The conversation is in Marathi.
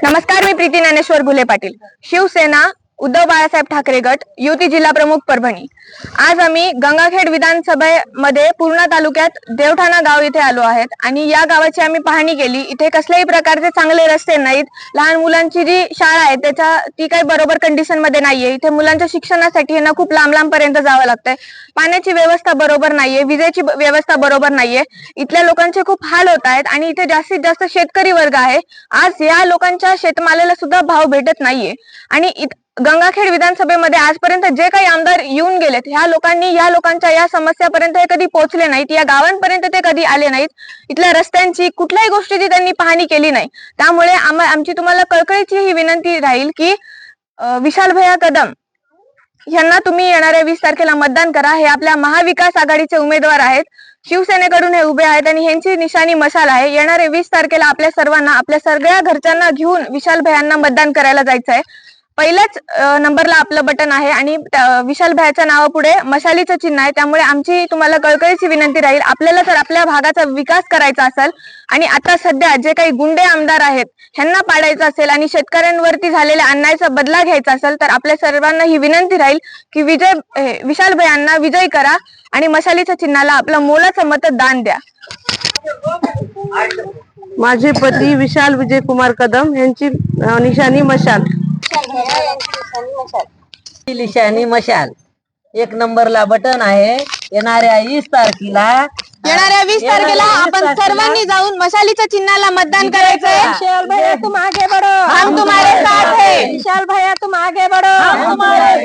नमस्कार, मी प्रीती ज्ञानेश्वर घुले पाटील, शिवसेना उद्धव बाळासाहेब ठाकरे गट, युती जिल्हा प्रमुख परभणी। आज आम्ही गंगाखेड विधानसभेमध्ये पूर्णा तालुक्यात देवठाणा गाव इथे आलो आहेत आणि या गावाची आम्ही पाहणी केली। इथे कसल्याही प्रकारचे चांगले रस्ते नाहीत, लहान मुलांची जी शाळा आहे ती काही बरोबर कंडिशन मध्ये नाहीये। इथे मुलांच्या शिक्षणासाठी यांना खूप लांब लांब पर्यंत जावं लागतंय। पाण्याची व्यवस्था बरोबर नाहीये, विजेची व्यवस्था बरोबर नाहीये। इथल्या लोकांचे खूप हाल होत आहेत आणि इथे जास्तीत जास्त शेतकरी वर्ग आहे। आज या लोकांच्या शेतमालाला सुद्धा भाव भेटत नाहीये आणि गंगाखेड विधानसभेमध्ये आजपर्यंत जे काही आमदार येऊन गेलेत, ह्या लोकांच्या या समस्यापर्यंत हे कधी पोहोचले नाहीत, या गावांपर्यंत ते कधी आले नाहीत। इथल्या रस्त्यांची कुठल्याही गोष्टीची त्यांनी पाहणी केली नाही। त्यामुळे आमची तुम्हाला कळकळीची ही विनंती राहील की विशाल भैया कदम यांना तुम्ही येणाऱ्या 20 तारखेला मतदान करा। हे आपल्या महाविकास आघाडीचे उमेदवार आहेत, शिवसेनेकडून हे उभे आहेत आणि ह्यांची निशाणी मशाल आहे। येणारे 20 तारखेला आपल्या सर्वांना, आपल्या सगळ्या घरच्यांना घेऊन विशाल भैयांना मतदान करायला जायचं आहे। पहिल्याच नंबरला आपलं बटन आहे आणि विशाल भैयाच्या नावापुढे मशालीचं चिन्ह आहे। त्यामुळे आमची तुम्हाला कळकळीची विनंती राहील, आपल्याला जर आपल्या भागाचा विकास करायचा असेल आणि आता सध्या जे काही गुंडे आमदार आहेत ह्यांना पाडायचं असेल आणि शेतकऱ्यांवरती झालेल्या अन्यायाचा बदला घ्यायचा असेल तर आपल्या सर्वांना ही विनंती राहील की विशाल भैयांना विजयी करा आणि मशालीच्या चिन्हाला आपलं मोलाचं मतदान द्या। माझे पती विशाल विजय कुमार कदम यांची निशाणी मशाल। निशाणी मशाल 1 नंबरला बटन आहे। येणाऱ्या 20 तारखेला आपण सर्वांनी जाऊन मशालीच्या चिन्हाला मतदान करायचंय। विशाल भैया तुम आगे बढ़ो, हम तुम्हारे साथ हैं। विशाल भैया तुम आगे बढ़ो।